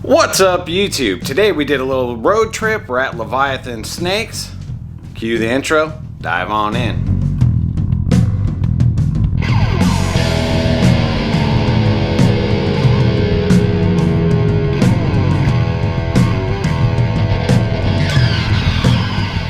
What's up, YouTube? Today we did a little road trip. We're at Leviathan Snakes. Cue the intro, dive on in.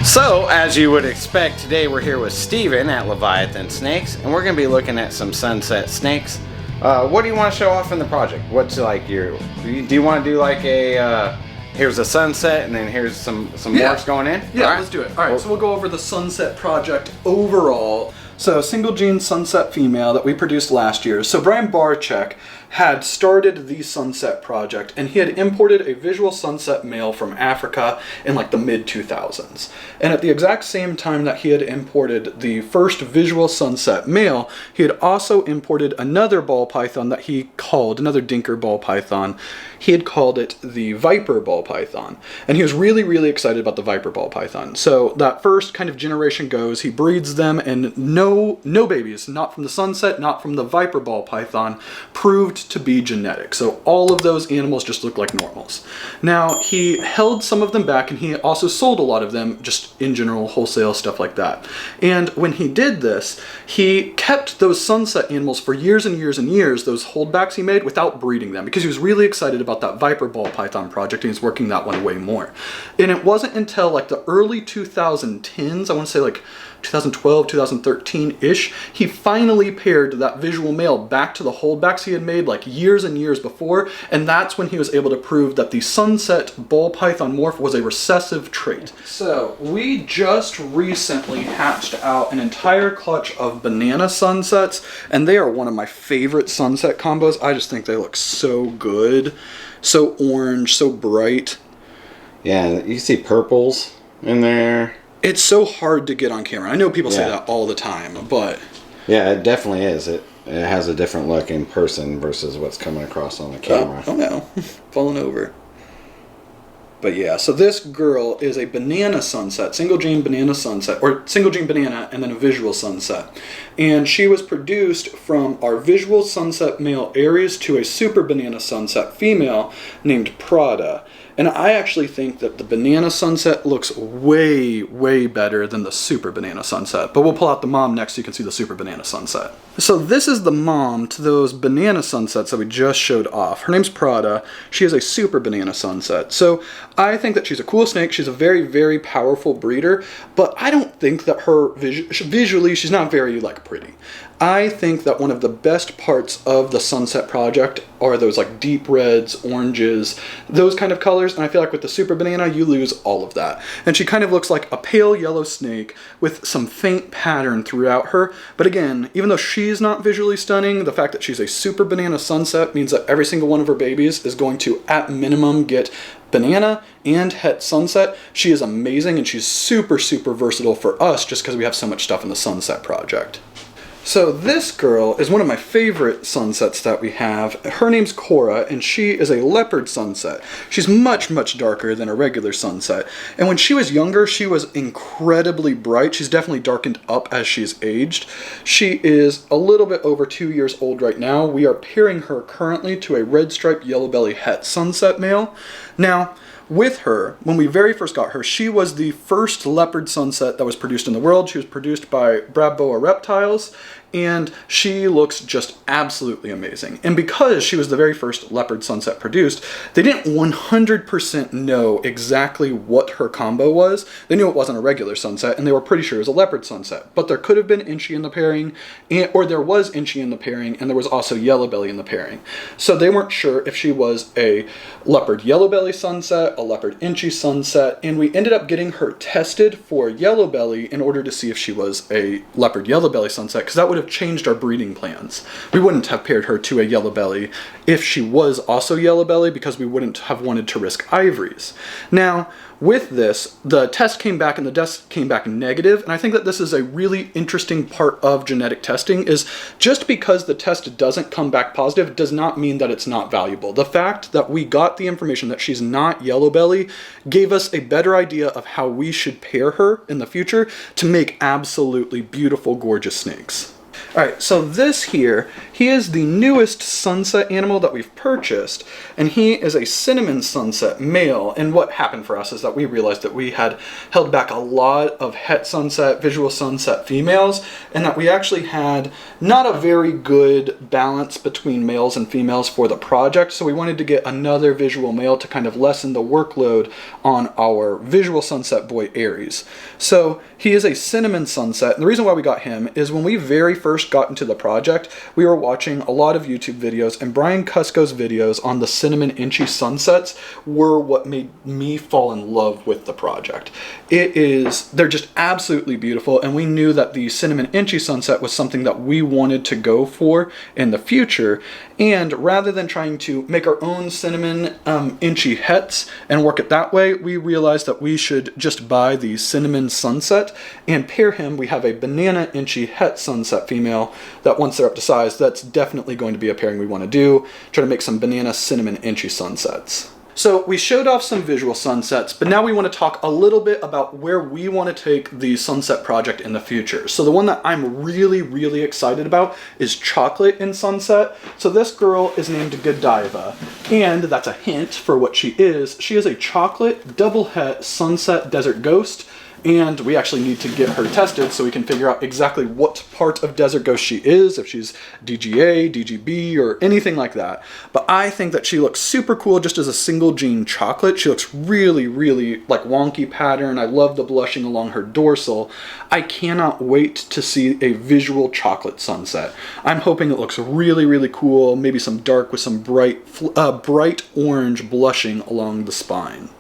So, as you would expect, today we're here with Steven at Leviathan Snakes, and we're going to be looking at some sunset snakes. What do you want to show off in the project? What's like your... Do you want to do like a... here's a sunset, and then here's some morphs going in? Yeah, let's do it. All right, so we'll go over the sunset project overall. So, single gene sunset female that we produced last year. So Brian Barczyk had started the sunset project, and he had imported a visual sunset male from Africa in like the mid-2000s. And at the exact same time that he had imported the first visual sunset male, he had also imported another ball python that he called, another dinker ball python. He had called it the Viper ball python. And he was really, really excited about the Viper ball python. So that first kind of generation goes, he breeds them, and no babies, not from the sunset, not from the Viper ball python, proved to be genetic. So all of those animals just look like normals. Now, he held some of them back, and he also sold a lot of them, just in general, wholesale, stuff like that. And when he did this, he kept those sunset animals for years and years and years, those holdbacks he made, without breeding them, because he was really excited about that Viper ball python project, and he's working that one way more. And it wasn't until like the early 2010s, I want to say like 2012, 2013-ish, he finally paired that visual male back to the holdbacks he had made like years and years before, and that's when he was able to prove that the sunset ball python morph was a recessive trait. So, we just recently hatched out an entire clutch of banana sunsets, and they are one of my favorite sunset combos. I just think they look so good, so orange, so bright. Yeah, you see purples in there. It's so hard to get on camera. I know people say that all the time, but... Yeah, it definitely is. It has a different look in person versus what's coming across on the camera. Oh no. Falling over. But yeah, so this girl is a banana sunset, single gene banana sunset, or single gene banana and then a visual sunset. And she was produced from our visual sunset male Aries to a super banana sunset female named Prada. And I actually think that the banana sunset looks way, way better than the super banana sunset. But we'll pull out the mom next so you can see the super banana sunset. So this is the mom to those banana sunsets that we just showed off. Her name's Prada. She is a super banana sunset. So I think that she's a cool snake. She's a very, very powerful breeder. But I don't think that her visually, she's not very like pretty. I think that one of the best parts of the sunset project are those like deep reds, oranges, those kind of colors, and I feel like with the super banana you lose all of that. And she kind of looks like a pale yellow snake with some faint pattern throughout her, but again, even though she's not visually stunning, the fact that she's a super banana sunset means that every single one of her babies is going to at minimum get banana and het sunset. She is amazing, and she's super, super versatile for us just because we have so much stuff in the sunset project. So this girl is one of my favorite sunsets that we have. Her name's Cora, and she is a leopard sunset. She's much, much darker than a regular sunset. And when she was younger, she was incredibly bright. She's definitely darkened up as she's aged. She is a little bit over 2 years old right now. We are pairing her currently to a red striped yellow belly het sunset male. Now, with her, when we very first got her, she was the first leopard sunset that was produced in the world. She was produced by Brabboa Reptiles, and she looks just absolutely amazing. And because she was the very first leopard sunset produced, they didn't 100% know exactly what her combo was. They knew it wasn't a regular sunset, and they were pretty sure it was a leopard sunset. But there could have been Inchy in the pairing, or there was Inchy in the pairing, and there was also yellow belly in the pairing. So they weren't sure if she was a leopard yellow belly sunset, a leopard Inchy sunset, and we ended up getting her tested for yellow belly in order to see if she was a leopard yellow belly sunset, because that would have changed our breeding plans. We wouldn't have paired her to a yellow belly if she was also yellow belly, because we wouldn't have wanted to risk ivories. Now, with this, the test came back and the test came back negative, and I think that this is a really interesting part of genetic testing, is just because the test doesn't come back positive does not mean that it's not valuable. The fact that we got the information that she's not yellow belly gave us a better idea of how we should pair her in the future to make absolutely beautiful, gorgeous snakes. Alright, so this here he is the newest sunset animal that we've purchased, and he is a cinnamon sunset male. And what happened for us is that we realized that we had held back a lot of het sunset, visual sunset females, and that we actually had not a very good balance between males and females for the project, so we wanted to get another visual male to kind of lessen the workload on our visual sunset boy Aries. So he is a cinnamon sunset, and the reason why we got him is when we very first got into the project, we were watching a lot of YouTube videos, and Brian Cusco's videos on the cinnamon inchy sunsets were what made me fall in love with the project. They're just absolutely beautiful, and we knew that the cinnamon inchy sunset was something that we wanted to go for in the future, and rather than trying to make our own cinnamon inchy hets and work it that way, we realized that we should just buy the cinnamon sunset and pair him. We have a banana inchy het sunset female that once they're up to size, that's definitely going to be a pairing we want to do, try to make some banana cinnamon inchy sunsets. So we showed off some visual sunsets, but now we want to talk a little bit about where we want to take the sunset project in the future. So the one that I'm really, really excited about is chocolate in sunset. So this girl is named Godiva, and that's a hint for what she is. She is a chocolate double het sunset desert ghost, and we actually need to get her tested so we can figure out exactly what part of Desert Ghost she is, if she's DGA, DGB, or anything like that. But I think that she looks super cool just as a single gene chocolate. She looks really, really like wonky pattern. I love the blushing along her dorsal. I cannot wait to see a visual chocolate sunset. I'm hoping it looks really, really cool, maybe some dark with some bright orange blushing along the spine.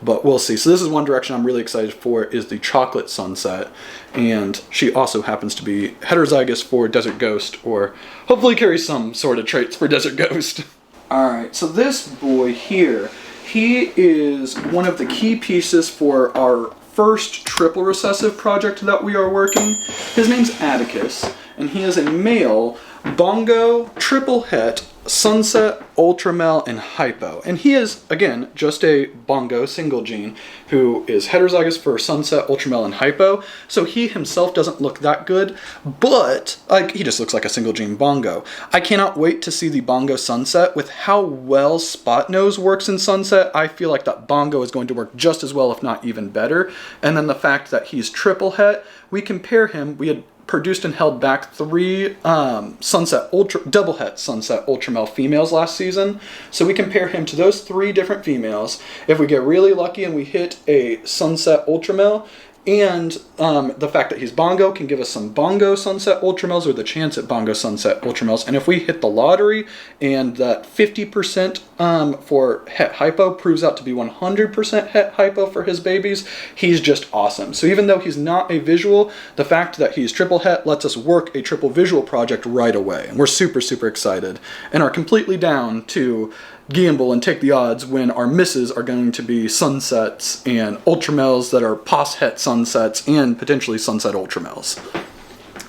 But we'll see. So this is one direction I'm really excited for, is the chocolate sunset. And she also happens to be heterozygous for Desert Ghost, or hopefully carries some sort of traits for Desert Ghost. Alright, so this boy here, he is one of the key pieces for our first triple recessive project that we are working. His name's Atticus, and he is a male bongo, triple het, sunset, ultramel, and hypo. And he is, again, just a bongo single gene who is heterozygous for sunset, ultramel, and hypo. So he himself doesn't look that good, but he just looks like a single gene bongo. I cannot wait to see the bongo sunset. With how well spot nose works in sunset, I feel like that bongo is going to work just as well, if not even better. And then the fact that he's triple het, we compare him, we had produced and held back 3 double het sunset ultramel females last season. So we compare him to those 3 different females. If we get really lucky and we hit a sunset ultramel, and the fact that he's bongo can give us some bongo sunset ultramels, or the chance at bongo sunset ultramels. And if we hit the lottery and that 50% for het hypo proves out to be 100% het hypo for his babies, he's just awesome. So even though he's not a visual, the fact that he's triple het lets us work a triple visual project right away. And we're super, super excited and are completely down to gamble and take the odds when our misses are going to be sunsets and ultramels that are pos het sunsets and potentially sunset ultramels.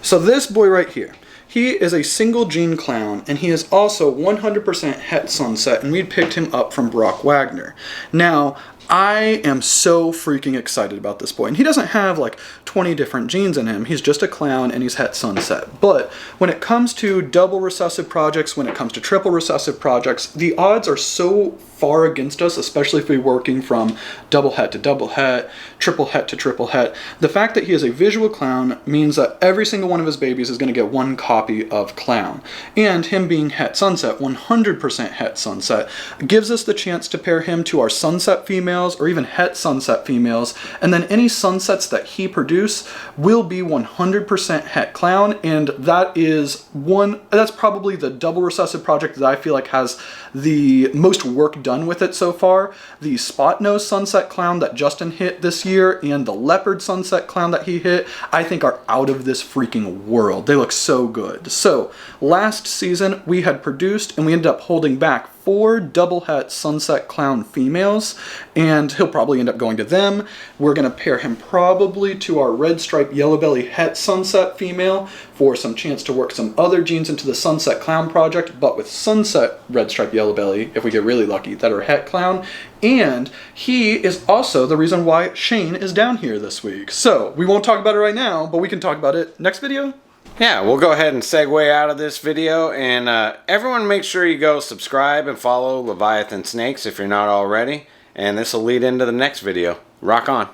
So this boy right here, he is a single gene clown, and he is also 100% het sunset, and we picked him up from Brock Wagner. Now, I am so freaking excited about this boy. And he doesn't have like 20 different genes in him. He's just a clown and he's het sunset. But when it comes to double recessive projects, when it comes to triple recessive projects, the odds are so far against us, especially if we're working from double het to double het, triple het to triple het. The fact that he is a visual clown means that every single one of his babies is going to get 1 copy of clown. And him being het sunset, 100% het sunset, gives us the chance to pair him to our sunset females or even het sunset females, and then any sunsets that he produce will be 100% het clown. And that's probably the double recessive project that I feel like has the most work done with it so far. The spot nose sunset clown that Justin hit this year and the leopard sunset clown that he hit, I think are out of this freaking world. They look so good. So last season we had produced and we ended up holding back 4 double het sunset clown females, and he'll probably end up going to them. We're going to pair him probably to our red stripe yellow belly het sunset female for some chance to work some other genes into the sunset clown project, but with sunset red stripe yellow belly, if we get really lucky, that are het clown. And he is also the reason why Shane is down here this week. So we won't talk about it right now, but we can talk about it next video. Yeah, we'll go ahead and segue out of this video, and everyone make sure you go subscribe and follow Leviathan Snakes if you're not already, and this will lead into the next video. Rock on.